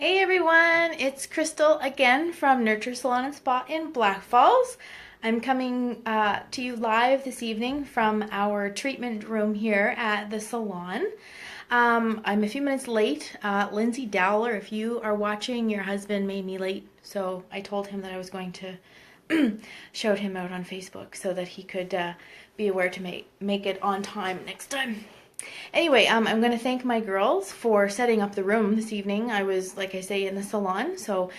Hey everyone, it's Crystal again from Nurture Salon and Spa in Blackfalds. I'm coming to you live this evening from our treatment room here at the salon. I'm a few minutes late. Lindsay Dowler, if you are watching, your husband made me late, so I told him that I was going to shout him out on Facebook so that he could be aware to make it on time next time. Anyway, I'm going to thank my girls for setting up the room this evening. I was, like I say, in the salon. So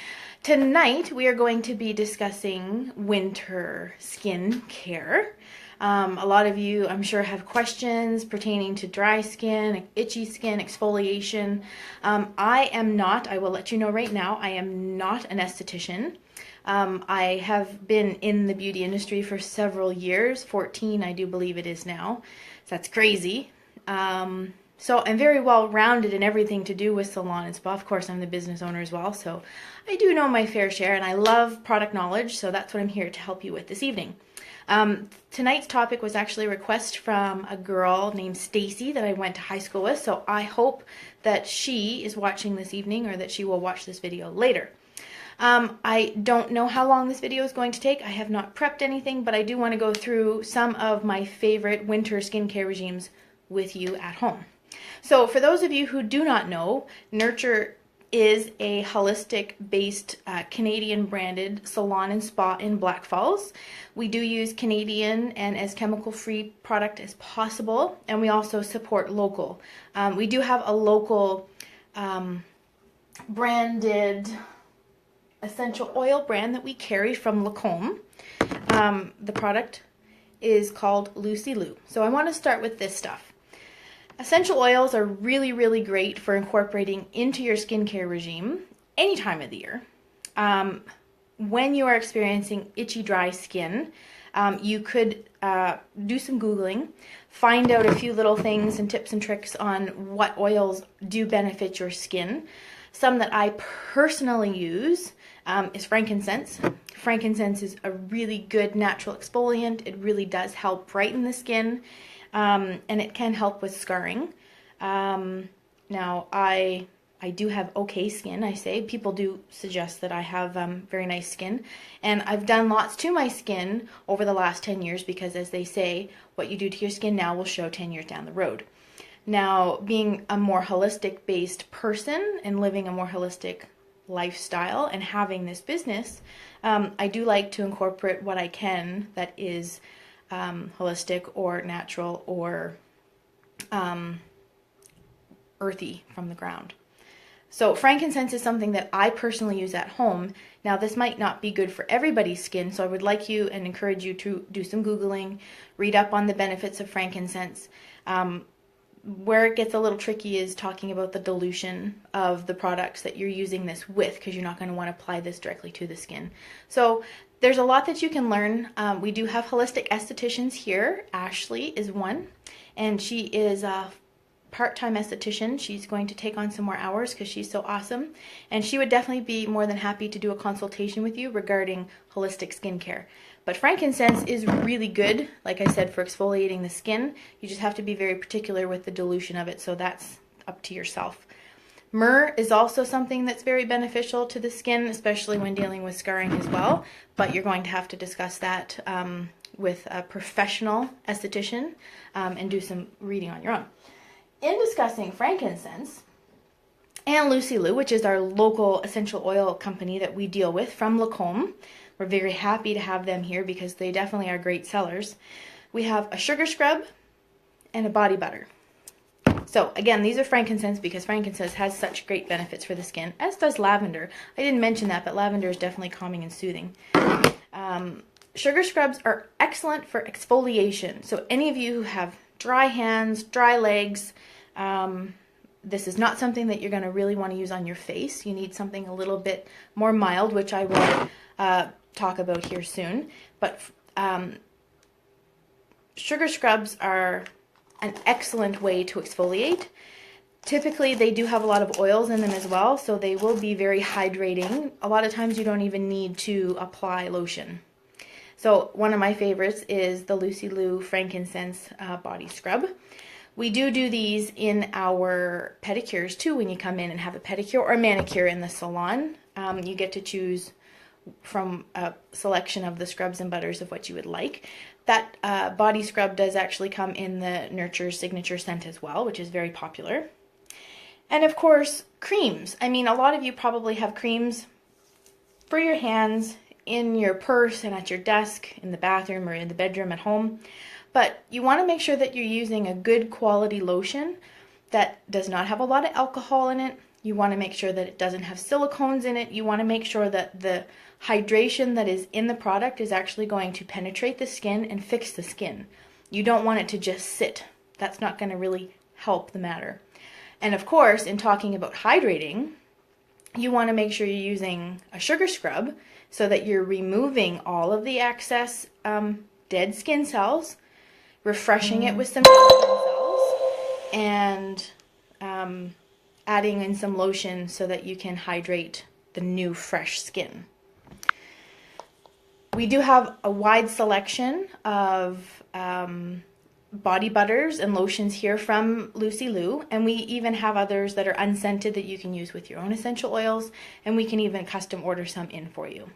tonight we are going to be discussing winter skin care. A lot of you, I'm sure, have questions pertaining to dry skin, itchy skin, exfoliation. I will let you know right now, I am not an esthetician. I have been in the beauty industry for several years, 14 I do believe it is now. So that's crazy. So I'm very well rounded in everything to do with salon and spa. Of course, I'm the business owner as well, so I do know my fair share, and I love product knowledge, so that's what I'm here to help you with this evening. Tonight's topic was actually a request from a girl named Stacy that I went to high school with, so I hope that she is watching this evening or that she will watch this video later. I don't know how long this video is going to take. I have not prepped anything, but I do want to go through some of my favorite winter skincare regimes with you at home. So for those of you who do not know, Nurture is a holistic based Canadian branded salon and spa in Blackfalds. We do use Canadian and as chemical free product as possible, and we also support local. We do have a local branded essential oil brand that we carry from Lacombe. The product is called Lucy Lou. So I want to start with this stuff. Essential oils are really, really great for incorporating into your skincare regime any time of the year. When you are experiencing itchy, dry skin, you could do some Googling, find out a few little things and tips and tricks on what oils do benefit your skin. Some that I personally use is frankincense. Frankincense is a really good natural exfoliant. It really does help brighten the skin. And it can help with scarring. Now, I do have okay skin, I say. People do suggest that I have very nice skin. And I've done lots to my skin over the last 10 years because, as they say, what you do to your skin now will show 10 years down the road. Now, being a more holistic-based person and living a more holistic lifestyle and having this business, I do like to incorporate what I can that is holistic or natural or earthy from the ground. So frankincense is something that I personally use at home. Now this might not be good for everybody's skin, so I would like you and encourage you to do some Googling, read up on the benefits of frankincense. Where it gets a little tricky is talking about the dilution of the products that you're using this with, because you're not going to want to apply this directly to the skin. So there's a lot that you can learn. We do have holistic estheticians here. Ashley is one, and she is a part-time esthetician. She's going to take on some more hours because she's so awesome, and she would definitely be more than happy to do a consultation with you regarding holistic skincare. But frankincense is really good, like I said, for exfoliating the skin. You just have to be very particular with the dilution of it, so that's up to yourself. Myrrh is also something that's very beneficial to the skin, especially when dealing with scarring as well, but you're going to have to discuss that with a professional esthetician and do some reading on your own. In discussing frankincense and Lucy Lou, which is our local essential oil company that we deal with from Lacombe, we're very happy to have them here because they definitely are great sellers. We have a sugar scrub and a body butter. So again, these are frankincense because frankincense has such great benefits for the skin, as does lavender. I didn't mention that, but lavender is definitely calming and soothing. Sugar scrubs are excellent for exfoliation. So any of you who have dry hands, dry legs, this is not something that you're going to really want to use on your face. You need something a little bit more mild, which I will talk about here soon. But sugar scrubs are an excellent way to exfoliate. Typically, they do have a lot of oils in them as well, so they will be very hydrating. A lot of times you don't even need to apply lotion. So one of my favorites is the Lucy Lou Frankincense Body Scrub. We do these in our pedicures too when you come in and have a pedicure or a manicure in the salon. You get to choose from a selection of the scrubs and butters of what you would like. That body scrub does actually come in the Nurture signature scent as well, which is very popular. And of course, creams. I mean, a lot of you probably have creams for your hands, in your purse, and at your desk, in the bathroom, or in the bedroom at home. But you want to make sure that you're using a good quality lotion that does not have a lot of alcohol in it. You want to make sure that it doesn't have silicones in it. You want to make sure that the hydration that is in the product is actually going to penetrate the skin and fix the skin. You don't want it to just sit. That's not going to really help the matter. And of course, in talking about hydrating, you want to make sure you're using a sugar scrub so that you're removing all of the excess dead skin cells, refreshing it with some skin cells, and adding in some lotion so that you can hydrate the new fresh skin. We do have a wide selection of body butters and lotions here from Lucy Lou, and we even have others that are unscented that you can use with your own essential oils, and we can even custom order some in for you.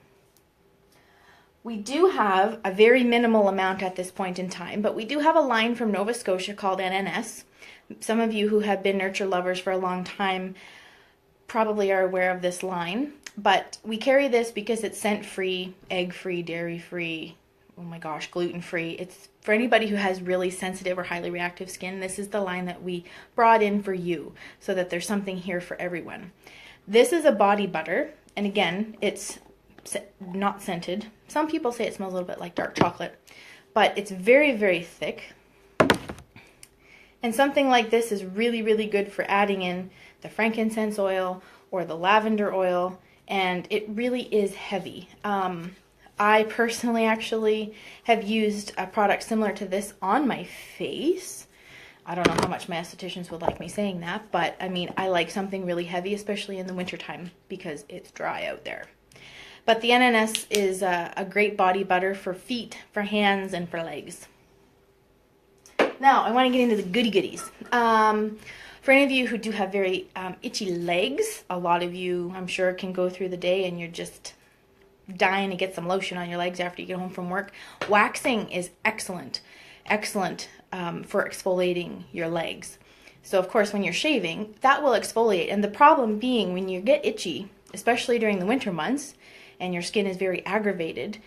We do have a very minimal amount at this point in time, but we do have a line from Nova Scotia called NNS. Some of you who have been Nurture lovers for a long time probably are aware of this line, but we carry this because it's scent-free, egg-free, dairy-free, oh my gosh, gluten-free. It's for anybody who has really sensitive or highly reactive skin. This is the line that we brought in for you so that there's something here for everyone. This is a body butter, and again, it's not scented. Some people say it smells a little bit like dark chocolate, but it's very, very thick. And something like this is really, really good for adding in the frankincense oil or the lavender oil, and it really is heavy. I personally actually have used a product similar to this on my face. I don't know how much my estheticians would like me saying that, but I mean, I like something really heavy, especially in the wintertime because it's dry out there. But the NNS is a great body butter for feet, for hands, and for legs. Now, I want to get into the goody goodies. For any of you who do have very itchy legs, a lot of you, I'm sure, can go through the day and you're just dying to get some lotion on your legs after you get home from work. Waxing is excellent for exfoliating your legs. So, of course, when you're shaving, that will exfoliate. And the problem being when you get itchy, especially during the winter months, and your skin is very aggravated,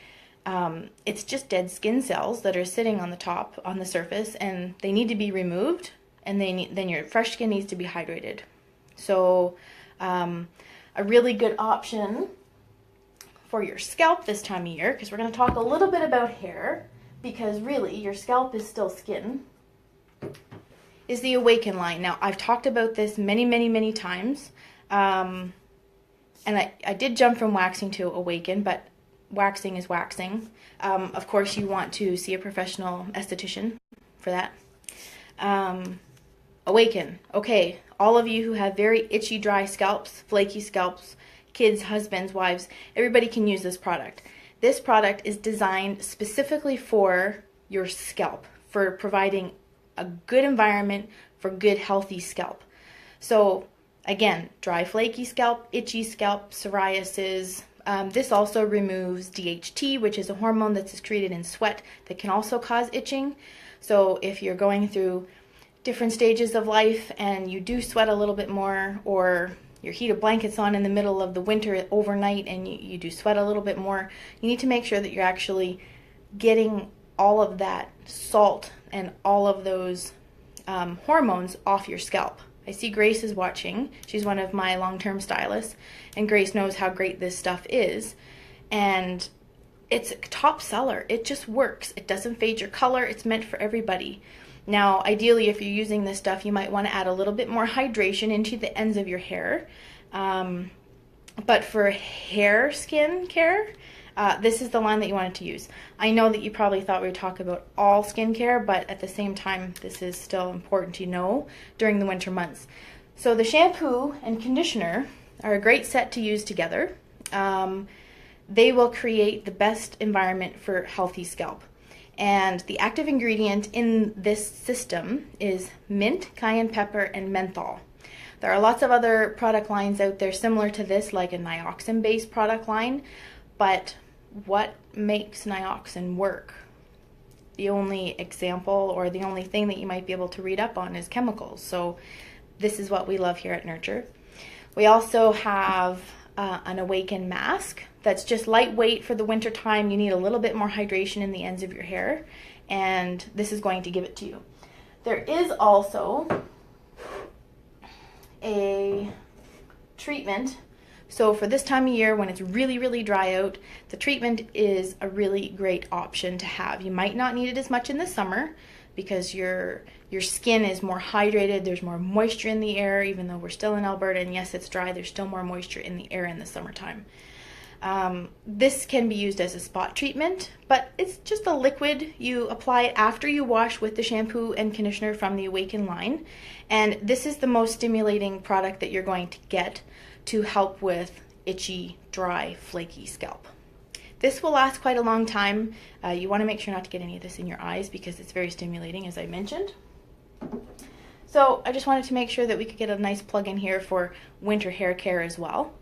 it's just dead skin cells that are sitting on the top, on the surface, and they need to be removed, and then your fresh skin needs to be hydrated. So a really good option for your scalp this time of year, because we're going to talk a little bit about hair, because really your scalp is still skin, is the Awaken line. Now, I've talked about this many times, and I did jump from waxing to Awaken, but waxing is waxing. Of course, you want to see a professional esthetician for that. Awaken. Okay, all of you who have very itchy, dry scalps, flaky scalps, kids, husbands, wives, everybody can use this product. This product is designed specifically for your scalp, for providing a good environment for good, healthy scalp. So, again, dry, flaky scalp, itchy scalp, psoriasis. This also removes DHT, which is a hormone that's secreted in sweat that can also cause itching. So if you're going through different stages of life and you do sweat a little bit more, or your heated blankets on in the middle of the winter overnight and you do sweat a little bit more, you need to make sure that you're actually getting all of that salt and all of those hormones off your scalp. I see Grace is watching. She's one of my long-term stylists, and Grace knows how great this stuff is. And it's a top seller. It just works. It doesn't fade your color. It's meant for everybody. Now, ideally, if you're using this stuff, you might want to add a little bit more hydration into the ends of your hair. But for hair skin care, this is the line that you wanted to use. I know that you probably thought we would talk about all skincare, but at the same time, this is still important to know during the winter months. So the shampoo and conditioner are a great set to use together. They will create the best environment for healthy scalp. And the active ingredient in this system is mint, cayenne pepper, and menthol. There are lots of other product lines out there similar to this, like a nioxin-based product line, but what makes nioxin work? The only example or the only thing that you might be able to read up on is chemicals. So this is what we love here at Nurture. We also have an Awaken mask that's just lightweight for the winter time. You need a little bit more hydration in the ends of your hair, and this is going to give it to you. There is also a treatment. So for this time of year when it's really dry out, the treatment is a really great option to have. You might not need it as much in the summer because your skin is more hydrated, there's more moisture in the air, even though we're still in Alberta, and yes, it's dry, there's still more moisture in the air in the summertime. This can be used as a spot treatment, but it's just a liquid. You apply it after you wash with the shampoo and conditioner from the Awaken line, and this is the most stimulating product that you're going to get to help with itchy, dry, flaky scalp. This will last quite a long time. You want to make sure not to get any of this in your eyes because it's very stimulating, as I mentioned. So I just wanted to make sure that we could get a nice plug in here for winter hair care as well.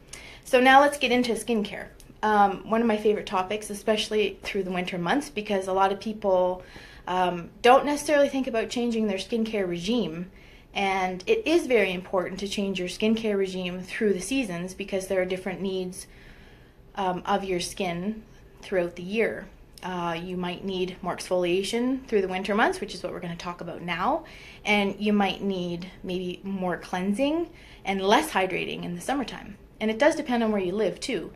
So now let's get into skincare. One of my favorite topics, especially through the winter months, because a lot of people don't necessarily think about changing their skincare regime. And it is very important to change your skincare regime through the seasons because there are different needs of your skin throughout the year. You might need more exfoliation through the winter months, which is what we're going to talk about now. And you might need maybe more cleansing and less hydrating in the summertime. And it does depend on where you live too.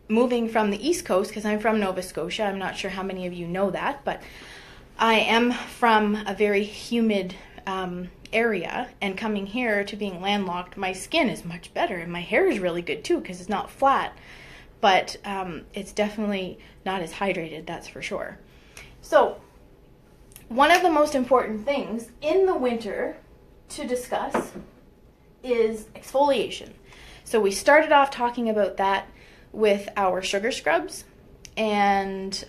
Moving from the East Coast, because I'm from Nova Scotia, I'm not sure how many of you know that, but I am from a very humid area, and coming here to being landlocked, my skin is much better and my hair is really good too because it's not flat, but it's definitely not as hydrated, that's for sure. So one of the most important things in the winter to discuss is exfoliation. So we started off talking about that with our sugar scrubs, and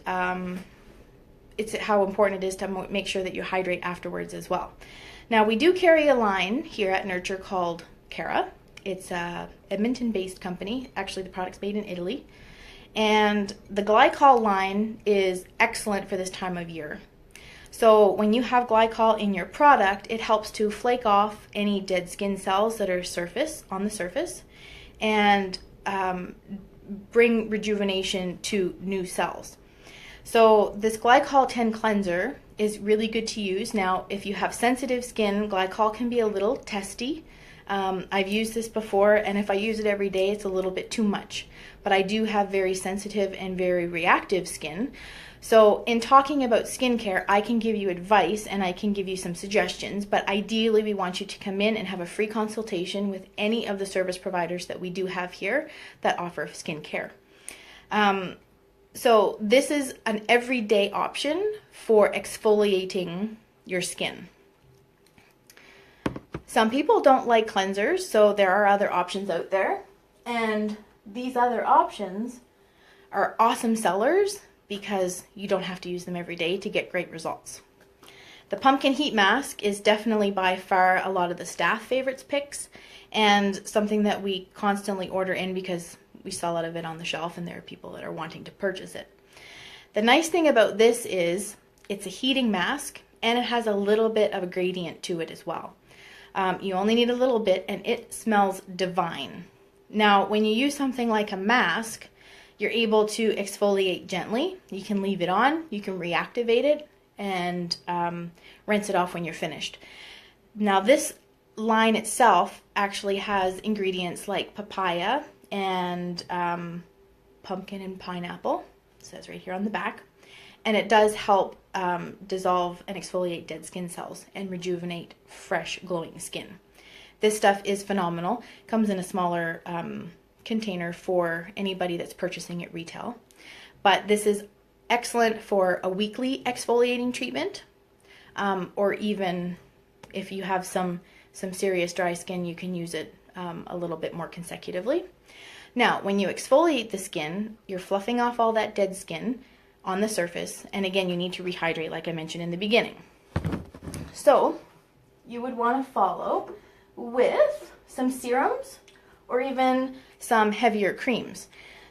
it's how important it is to make sure that you hydrate afterwards as well. Now we do carry a line here at Nurture called Cara. It's a Edmonton-based company. Actually, the product's made in Italy. And the glycol line is excellent for this time of year. So when you have glycol in your product, it helps to flake off any dead skin cells that are on the surface and bring rejuvenation to new cells. So this Glycol 10 cleanser is really good to use. Now, if you have sensitive skin, glycol can be a little testy. I've used this before, and if I use it every day, it's a little bit too much. But I do have very sensitive and very reactive skin. So in talking about skincare, I can give you advice and I can give you some suggestions, but ideally we want you to come in and have a free consultation with any of the service providers that we do have here that offer skincare. So this is an everyday option for exfoliating your skin. Some people don't like cleansers, so there are other options out there. And these other options are awesome sellers because you don't have to use them every day to get great results. The pumpkin heat mask is definitely by far a lot of the staff favorites picks, and something that we constantly order in because we sell out of it on the shelf and there are people that are wanting to purchase it. The nice thing about this is it's a heating mask and it has a little bit of a gradient to it as well. You only need a little bit and it smells divine. Now, when you use something like a mask, you're able to exfoliate gently. You can leave it on, you can reactivate it, and rinse it off when you're finished. Now, this line itself actually has ingredients like papaya and pumpkin and pineapple. It says right here on the back. And it does help dissolve and exfoliate dead skin cells and rejuvenate fresh, glowing skin. This stuff is phenomenal. Comes in a smaller container for anybody that's purchasing at retail. But this is excellent for a weekly exfoliating treatment, or even if you have some serious dry skin, you can use it a little bit more consecutively. Now, when you exfoliate the skin, you're fluffing off all that dead skin. on the surface. And again, you need to rehydrate like I mentioned in the beginning. So you would want to follow with some serums or even some heavier creams.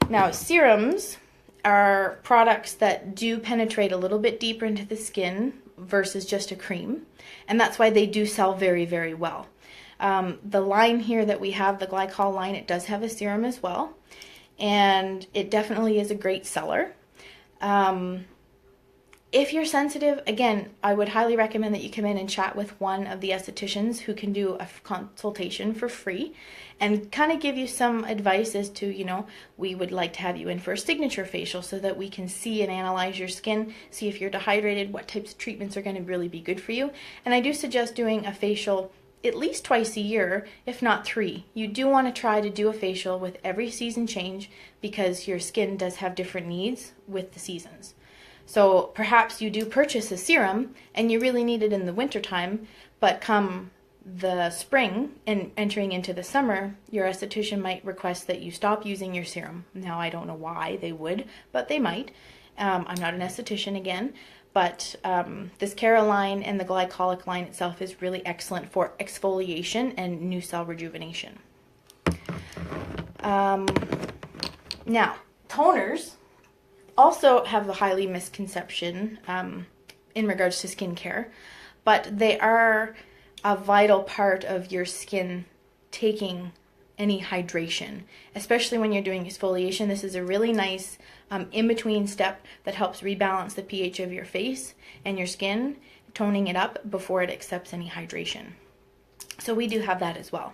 Now, serums are products that do penetrate a little bit deeper into the skin versus just a cream, and that's why they do sell very, very well. The line here that we have, the glycol line, it does have a serum as well, and it definitely is a great seller. If you're sensitive, again, I would highly recommend that you come in and chat with one of the estheticians who can do a consultation for free and kind of give you some advice as to, you know, we would like to have you in for a signature facial so that we can see and analyze your skin, see if you're dehydrated, what types of treatments are going to really be good for you. And I do suggest doing a facial at least twice a year, if not 3. You do want to try to do a facial with every season change because your skin does have different needs with the seasons. So perhaps you do purchase a serum and you really need it in the wintertime, but come the spring and entering into the summer, your esthetician might request that you stop using your serum. Now, I don't know why they would, but they might. I'm not an esthetician again, but this Cara line and the glycolic line itself is really excellent for exfoliation and new cell rejuvenation. Now, toners also have a highly misconception in regards to skincare, but they are a vital part of your skin taking any hydration, especially when you're doing exfoliation. This is a really nice in-between step that helps rebalance the pH of your face and your skin, toning it up before it accepts any hydration. So we do have that as well.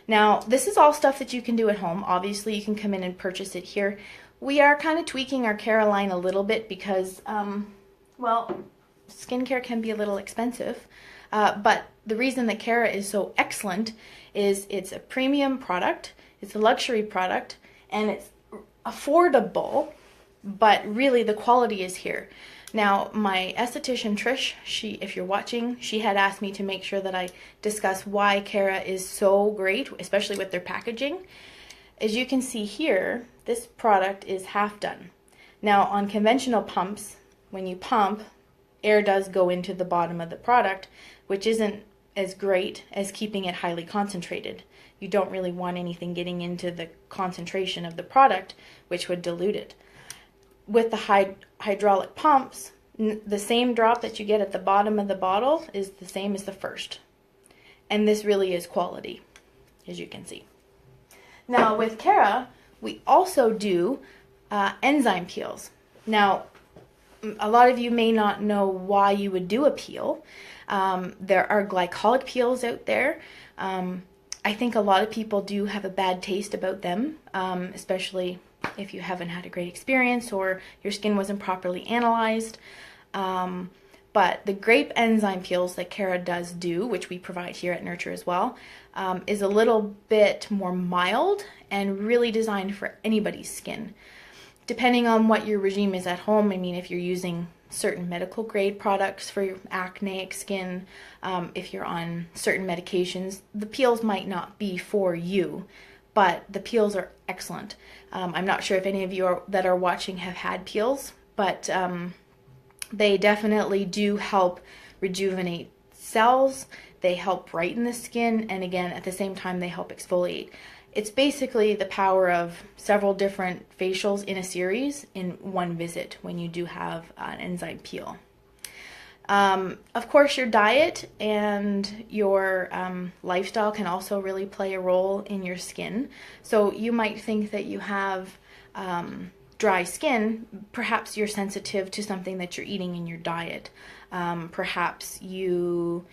Now, this is all stuff that you can do at home. Obviously, you can come in and purchase it here. We are kind of tweaking our Cara line a little bit because, well, skincare can be a little expensive. But the reason that Cara is so excellent is it's a premium product, it's a luxury product, and it's affordable, but really the quality is here. Now, my esthetician Trish, if you're watching, she had asked me to make sure that I discuss why Cara is so great, especially with their packaging. As you can see here, this product is half done. Now, on conventional pumps, when you pump, air does go into the bottom of the product, which isn't as great as keeping it highly concentrated. You don't really want anything getting into the concentration of the product, which would dilute it. With the hydraulic pumps, the same drop that you get at the bottom of the bottle is the same as the first. And this really is quality, as you can see. Now, with Cara, we also do enzyme peels. Now, a lot of you may not know why you would do a peel. There are glycolic peels out there. I think a lot of people do have a bad taste about them, especially if you haven't had a great experience or your skin wasn't properly analyzed. But the grape enzyme peels that Cara does do, which we provide here at Nurture as well, is a little bit more mild and really designed for anybody's skin. Depending on what your regime is at home, I mean, if you're using certain medical grade products for your acneic skin, if you're on certain medications, the peels might not be for you, but the peels are excellent. I'm not sure if any of you that are watching have had peels, but they definitely do help rejuvenate cells, they help brighten the skin, and again, at the same time, they help exfoliate. It's basically the power of several different facials in a series in one visit when you do have an enzyme peel. Of course, your diet and your lifestyle can also really play a role in your skin. So you might think that you have dry skin. Perhaps you're sensitive to something that you're eating in your diet. Perhaps you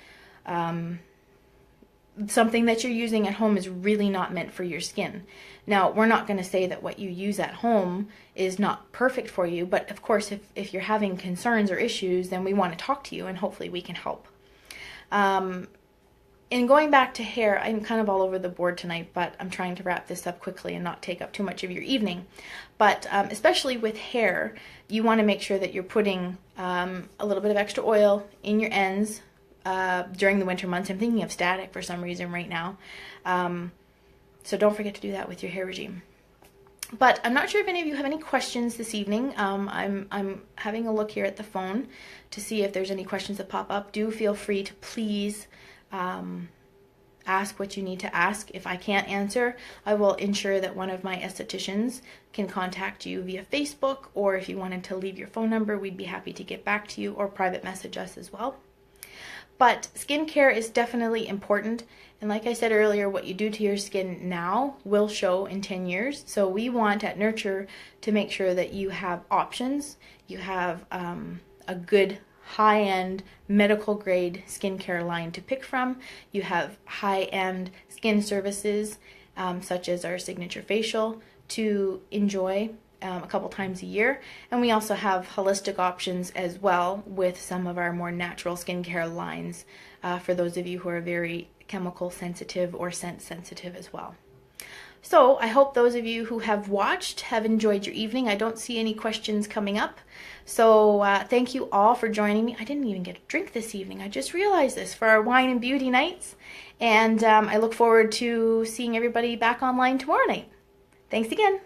something that you're using at home is really not meant for your skin. Now, we're not going to say that what you use at home is not perfect for you, but of course, if you're having concerns or issues, then we want to talk to you and hopefully we can help. In going back to hair, I'm kind of all over the board tonight, but I'm trying to wrap this up quickly and not take up too much of your evening. But especially with hair, you want to make sure that you're putting a little bit of extra oil in your ends during the winter months. I'm thinking of static for some reason right now. So don't forget to do that with your hair regime. But I'm not sure if any of you have any questions this evening. I'm having a look here at the phone to see if there's any questions that pop up. Do feel free to please ask what you need to ask. If I can't answer, I will ensure that one of my estheticians can contact you via Facebook, or if you wanted to leave your phone number, we'd be happy to get back to you, or private message us as well. But skincare is definitely important. And like I said earlier, what you do to your skin now will show in 10 years. So we want at Nurture to make sure that you have options. You have a good high-end medical grade skincare line to pick from. You have high-end skin services such as our signature facial to enjoy a couple times a year. And we also have holistic options as well with some of our more natural skincare lines for those of you who are very chemical sensitive or scent sensitive as well. So I hope those of you who have watched have enjoyed your evening. I don't see any questions coming up. So thank you all for joining me. I didn't even get a drink this evening. I just realized this for our wine and beauty nights. And I look forward to seeing everybody back online tomorrow night. Thanks again.